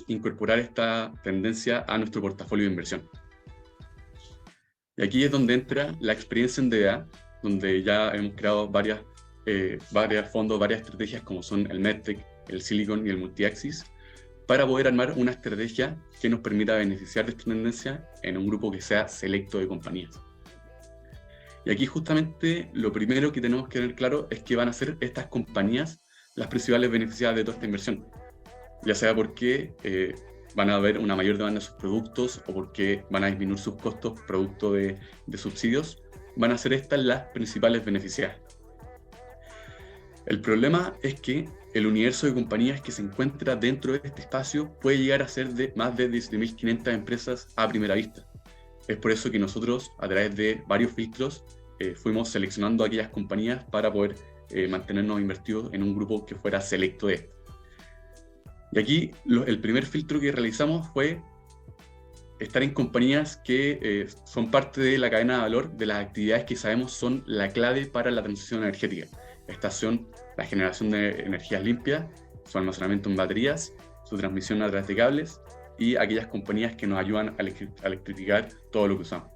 incorporar esta tendencia a nuestro portafolio de inversión. Y aquí es donde entra la experiencia en DDA, donde ya hemos creado varios fondos, varias estrategias como son el MedTech, el Silicon y el Multiaxis, para poder armar una estrategia que nos permita beneficiar de esta tendencia en un grupo que sea selecto de compañías. Y aquí justamente lo primero que tenemos que tener claro es que van a ser estas compañías las principales beneficiadas de toda esta inversión, ya sea porque van a haber una mayor demanda de sus productos o porque van a disminuir sus costos producto de subsidios, van a ser estas las principales beneficiadas. El problema es que el universo de compañías que se encuentra dentro de este espacio puede llegar a ser de más de 17.500 empresas a primera vista. Es por eso que nosotros, a través de varios filtros, fuimos seleccionando aquellas compañías para poder mantenernos invertidos en un grupo que fuera selecto de esto. Y aquí el primer filtro que realizamos fue estar en compañías que son parte de la cadena de valor de las actividades que sabemos son la clave para la transición energética. Estas son la generación de energías limpias, su almacenamiento en baterías, su transmisión a través de cables y aquellas compañías que nos ayudan a electrificar todo lo que usamos.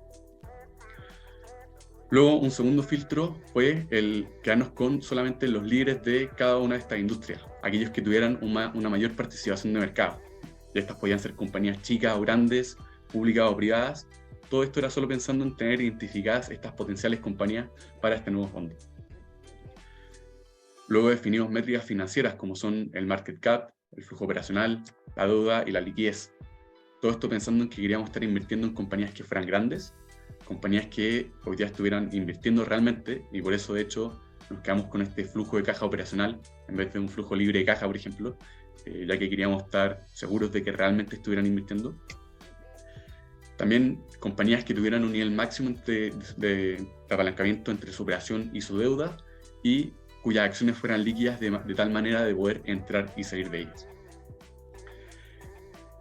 Luego, un segundo filtro fue el quedarnos con solamente los líderes de cada una de estas industrias, aquellos que tuvieran una mayor participación de mercado. Y estas podían ser compañías chicas o grandes, públicas o privadas. Todo esto era solo pensando en tener identificadas estas potenciales compañías para este nuevo fondo. Luego definimos métricas financieras como son el market cap, el flujo operacional, la deuda y la liquidez. Todo esto pensando en que queríamos estar invirtiendo en compañías que fueran grandes, compañías que hoy día estuvieran invirtiendo realmente, y por eso de hecho nos quedamos con este flujo de caja operacional en vez de un flujo libre de caja, por ejemplo, ya que queríamos estar seguros de que realmente estuvieran invirtiendo. También compañías que tuvieran un nivel máximo de apalancamiento entre su operación y su deuda y cuyas acciones fueran líquidas de tal manera de poder entrar y salir de ellas.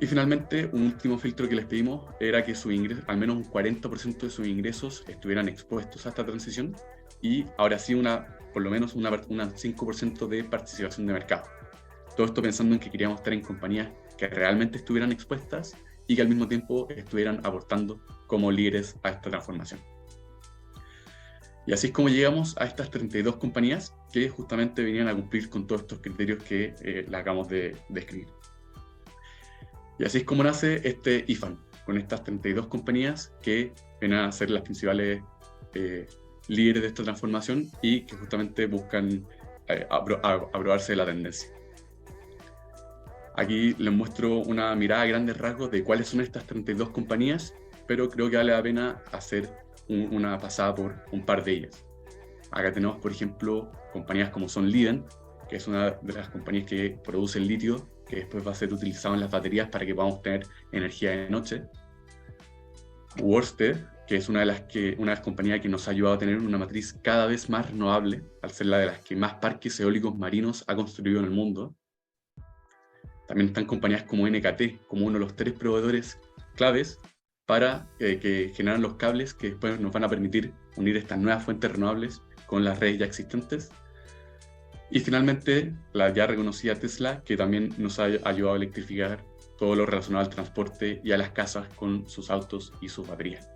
Y finalmente, un último filtro que les pedimos era que al menos un 40% de sus ingresos estuvieran expuestos a esta transición y ahora sí por lo menos un 5% de participación de mercado. Todo esto pensando en que queríamos estar en compañías que realmente estuvieran expuestas y que al mismo tiempo estuvieran aportando como líderes a esta transformación. Y así es como llegamos a estas 32 compañías que justamente venían a cumplir con todos estos criterios que les acabamos de describir. Y así es como nace este IFAN, con estas 32 compañías que vienen a ser las principales líderes de esta transformación y que justamente buscan aprobarse de la tendencia. Aquí les muestro una mirada a grandes rasgos de cuáles son estas 32 compañías, pero creo que vale la pena hacer una pasada por un par de ellas. Acá tenemos, por ejemplo, compañías como son Liden, que es una de las compañías que produce el litio, que después va a ser utilizado en las baterías para que podamos tener energía de noche. Ørsted, que es una de las compañías que nos ha ayudado a tener una matriz cada vez más renovable, al ser la de las que más parques eólicos marinos ha construido en el mundo. También están compañías como NKT, como uno de los 3 proveedores claves para que generan los cables que después nos van a permitir unir estas nuevas fuentes renovables con las redes ya existentes. Y finalmente, la ya reconocida Tesla, que también nos ha ayudado a electrificar todo lo relacionado al transporte y a las casas con sus autos y sus baterías.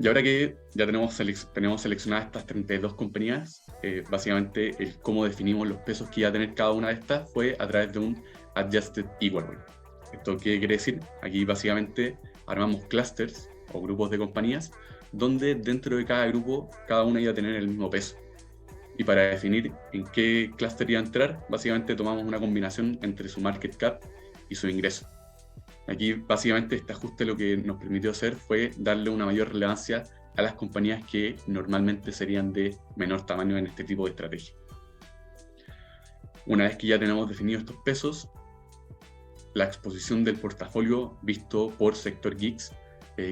Y ahora que ya tenemos seleccionadas estas 32 compañías, básicamente el cómo definimos los pesos que iba a tener cada una de estas fue a través de un Adjusted Equal Weight. ¿Esto qué quiere decir? Aquí básicamente armamos clusters o grupos de compañías donde dentro de cada grupo cada una iba a tener el mismo peso. Y para definir en qué clúster iba a entrar, básicamente tomamos una combinación entre su market cap y su ingreso. Aquí básicamente este ajuste lo que nos permitió hacer fue darle una mayor relevancia a las compañías que normalmente serían de menor tamaño en este tipo de estrategia. Una vez que ya tenemos definidos estos pesos, la exposición del portafolio visto por sector GICS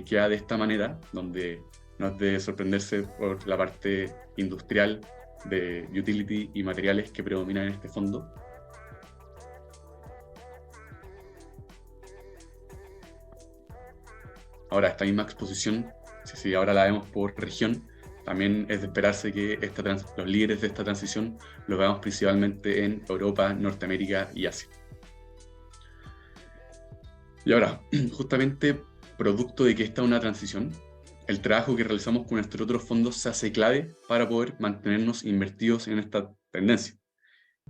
queda de esta manera, donde no es de sorprenderse por la parte industrial, de utility y materiales que predominan en este fondo. Ahora, esta misma exposición, si ahora la vemos por región, también es de esperarse que los líderes de esta transición lo veamos principalmente en Europa, Norteamérica y Asia. Y ahora, justamente producto de que esta es una transición, el trabajo que realizamos con nuestros otros fondos se hace clave para poder mantenernos invertidos en esta tendencia.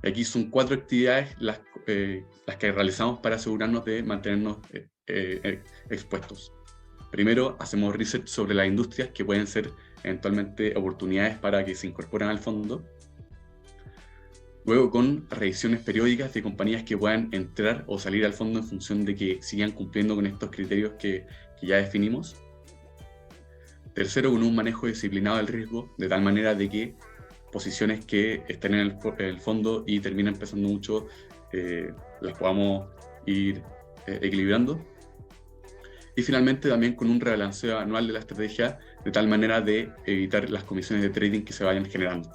Y aquí son 4 actividades las que realizamos para asegurarnos de mantenernos expuestos. Primero, hacemos research sobre las industrias que pueden ser eventualmente oportunidades para que se incorporen al fondo. Luego, con revisiones periódicas de compañías que puedan entrar o salir al fondo en función de que sigan cumpliendo con estos criterios que ya definimos. Tercero, con un manejo disciplinado del riesgo, de tal manera de que posiciones que estén en el fondo y terminen pesando mucho, las podamos ir equilibrando. Y finalmente también con un rebalanceo anual de la estrategia, de tal manera de evitar las comisiones de trading que se vayan generando.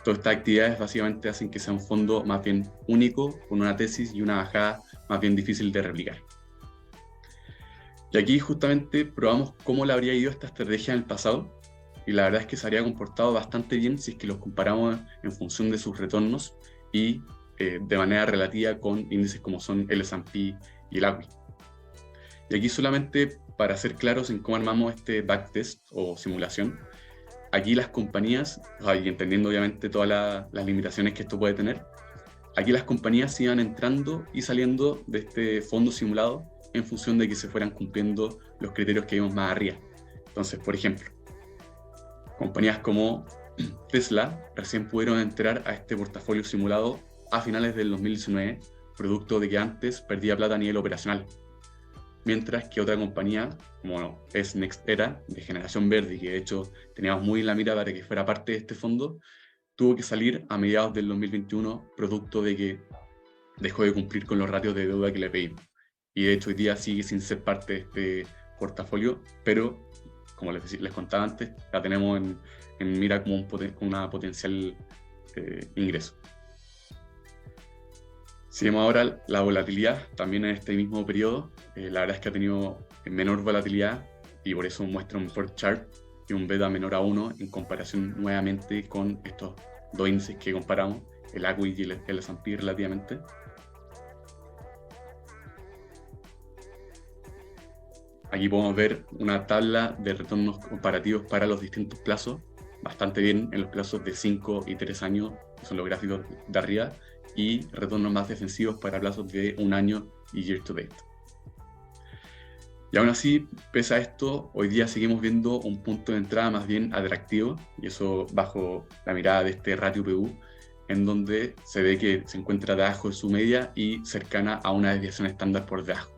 Todas estas actividades básicamente hacen que sea un fondo más bien único, con una tesis y una bajada más bien difícil de replicar. Y aquí justamente probamos cómo le habría ido esta estrategia en el pasado, y la verdad es que se habría comportado bastante bien si es que los comparamos en función de sus retornos y de manera relativa con índices como son el S&P y el AQUI. Y aquí solamente para ser claros en cómo armamos este backtest o simulación, aquí las compañías, y entendiendo obviamente todas las limitaciones que esto puede tener, aquí las compañías iban entrando y saliendo de este fondo simulado en función de que se fueran cumpliendo los criterios que vimos más arriba. Entonces, por ejemplo, compañías como Tesla recién pudieron entrar a este portafolio simulado a finales del 2019, producto de que antes perdía plata a nivel operacional. Mientras que otra compañía, como es NextEra, de generación verde, y que de hecho teníamos muy en la mira para que fuera parte de este fondo, tuvo que salir a mediados del 2021, producto de que dejó de cumplir con los ratios de deuda que le pedimos. Y de hecho hoy día sigue sin ser parte de este portafolio, pero como les contaba antes, la tenemos en mira como una potencial ingreso. Si vemos ahora la volatilidad, también en este mismo periodo, la verdad es que ha tenido menor volatilidad y por eso muestra un mejor chart y un beta menor a 1 en comparación nuevamente con estos dos índices que comparamos, el AQUI y el S&P relativamente. Aquí podemos ver una tabla de retornos comparativos para los distintos plazos, bastante bien en los plazos de 5 y 3 años, que son los gráficos de arriba, y retornos más defensivos para plazos de 1 año y year to date. Y aún así, pese a esto, hoy día seguimos viendo un punto de entrada más bien atractivo, y eso bajo la mirada de este ratio PU, en donde se ve que se encuentra debajo de su media y cercana a una desviación estándar por debajo.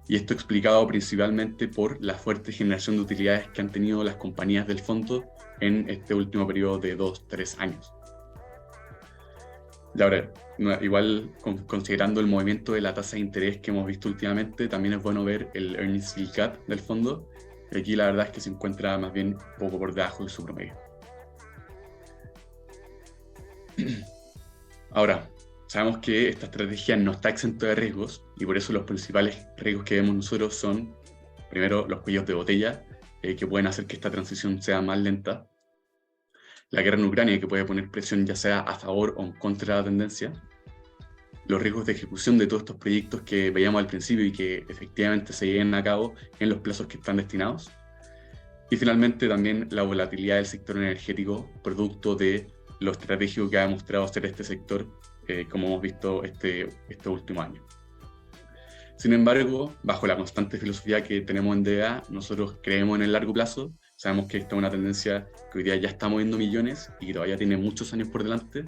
Y esto explicado principalmente por la fuerte generación de utilidades que han tenido las compañías del fondo en este último periodo de 2-3 años. Y ahora, igual considerando el movimiento de la tasa de interés que hemos visto últimamente, también es bueno ver el earnings yield gap del fondo. Y aquí la verdad es que se encuentra más bien poco por debajo de su promedio. Ahora, sabemos que esta estrategia no está exenta de riesgos y por eso los principales riesgos que vemos nosotros son, primero, los cuellos de botella, que pueden hacer que esta transición sea más lenta. La guerra en Ucrania, que puede poner presión ya sea a favor o en contra de la tendencia. Los riesgos de ejecución de todos estos proyectos que veíamos al principio y que efectivamente se lleven a cabo en los plazos que están destinados. Y finalmente también la volatilidad del sector energético, producto de lo estratégico que ha demostrado ser este sector, como hemos visto este último año. Sin embargo, bajo la constante filosofía que tenemos en DEA, nosotros creemos en el largo plazo, sabemos que esta es una tendencia que hoy día ya está moviendo millones y que todavía tiene muchos años por delante,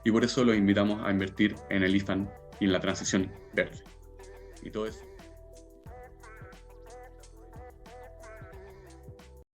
y por eso los invitamos a invertir en el IFAN y en la transición verde. Y todo eso.